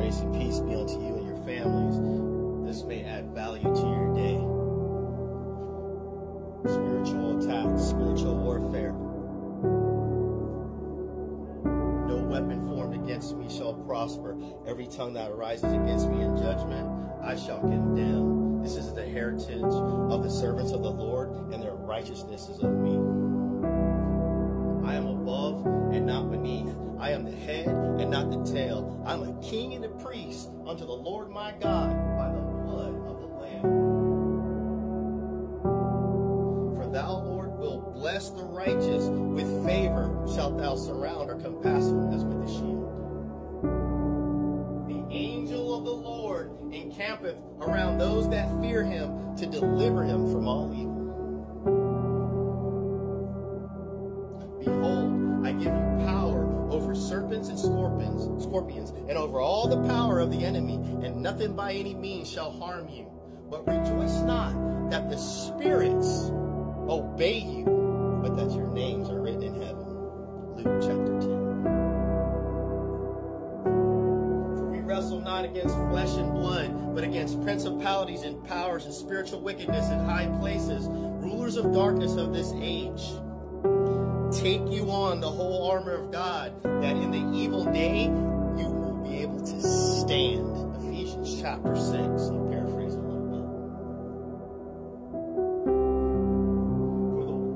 Grace and peace be unto you and your families. This may add value to your day. Spiritual attacks, spiritual warfare. No weapon formed against me shall prosper. Every tongue that arises against me in judgment, I shall condemn. This is the heritage of the servants of the Lord, and their righteousness is of me. I am above and not beneath. I am the head and not the tail. I am a king and a priest unto the Lord my God by the blood of the Lamb. For thou, Lord, wilt bless the righteous. With favor shalt thou surround or compass them as with a shield. The angel of the Lord encampeth around those that fear him to deliver him from all evil. Behold, I give you power over serpents and scorpions, and over all the power of the enemy, and nothing by any means shall harm you. But rejoice not that the spirits obey you, but that your names are written in heaven. Luke chapter 10. For we wrestle not against flesh and blood, but against principalities and powers and spiritual wickedness in high places, rulers of darkness of this age. Take you on the whole armor of God, that in the evil day you will be able to stand. Ephesians chapter 6. I'll paraphrase a little bit.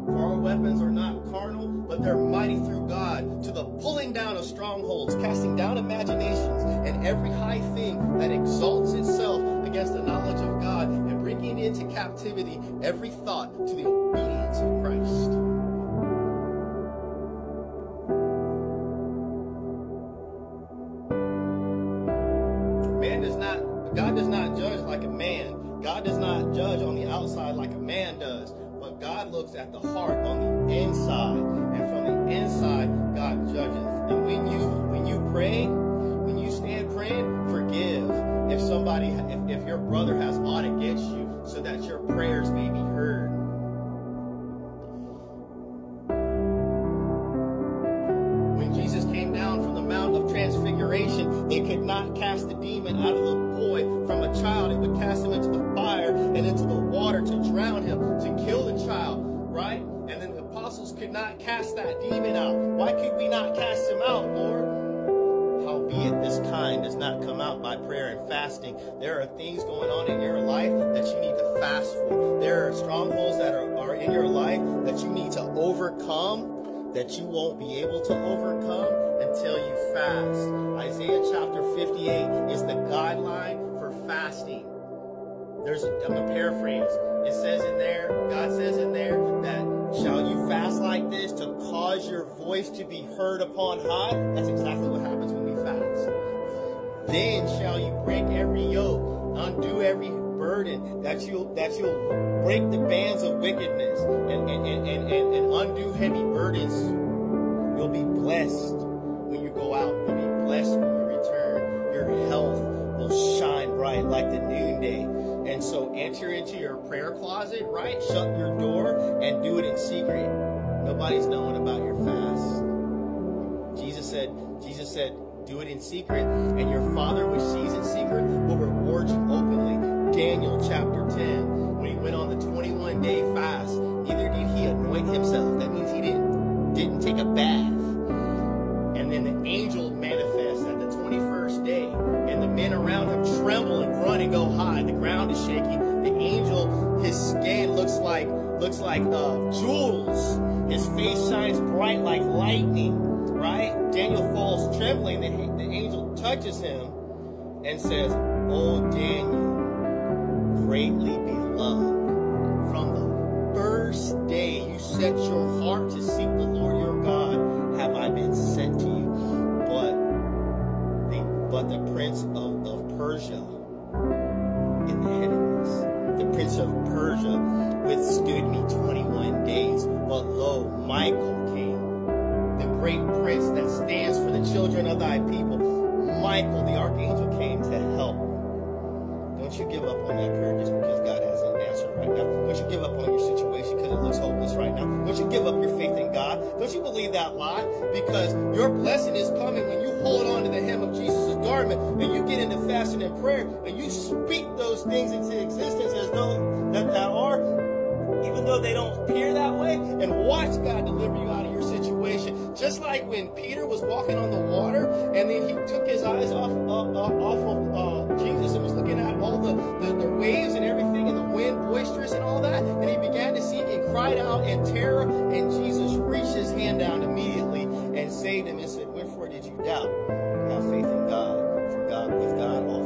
For our weapons are not carnal, but they're mighty through God, to the pulling down of strongholds, casting down imaginations, and every high thing that exalts itself against the knowledge of God, and bringing into captivity every thought to the obedience of Christ. God does not judge like a man. God does not judge on the outside like a man does. But God looks at the heart on the inside. And from the inside, God judges. And when you pray, when you stand praying, forgive. If your brother has aught against you, so that your prayers may be heard. When Jesus came down from the Mount of Transfiguration, they could not cast the demon out of the boy. From a child, it would cast him into the fire and into the water to drown him, to kill the child, right? And then the apostles could not cast that demon out. Why could we not cast him out, Lord? Howbeit this kind does not come out by prayer and fasting. There are things going on in your life that you need to fast for. There are strongholds that are in your life that you need to overcome, that you won't be able to overcome until you fast. Isaiah chapter 58 is the guideline for fasting. I'm going to paraphrase. It says in there, God says in there that, shall you fast like this to cause your voice to be heard upon high? That's exactly what happens when we fast. Then shall you break every yoke, undo every burden, that you'll break the bands of wickedness and undo heavy burdens. You'll be blessed when you go out. You'll be blessed when you return. Your health will shine bright like the noonday. And so enter into your prayer closet, right? Shut your door and do it in secret. Nobody's knowing about your fast. Jesus said, do it in secret, and your Father which sees in secret will reward you openly. Daniel chapter 10, when he went on the 21-day fast, neither did he anoint himself. That means he didn't take a bath. And then the angel manifests at the 21st day, and the men around him tremble and run and go hide. The ground is shaking. The angel, his skin looks like jewels. His face shines bright like lightning, right? Daniel falls trembling. The angel touches him and says, "O Daniel, greatly beloved, from the first day you set your heart to seek the Lord your God, have I been sent to you." But the prince of Persia in the enemies, the prince of Persia withstood me 21 days. But lo, Michael came, the great prince that stands for the children of thy people. Michael, the archangel, came to help. Don't you give up on that prayer just because God hasn't answered right now. Don't you give up on your situation because it looks hopeless right now. Don't you give up your faith in God. Don't you believe that lie, because your blessing is coming when you hold on to the hem of Jesus' garment and you get into fasting and prayer and you speak those things into existence as though that are, even though they don't appear that way, and watch God deliver you out of your situation. Just like when Peter was walking on the water and then he took his eyes off of Jesus and was looking at all the waves and everything and the wind boisterous and all that, and he began to sink and cried out in terror, and Jesus reached his hand down immediately and saved him and said, "Wherefore did you doubt? Have faith in God, for God with God all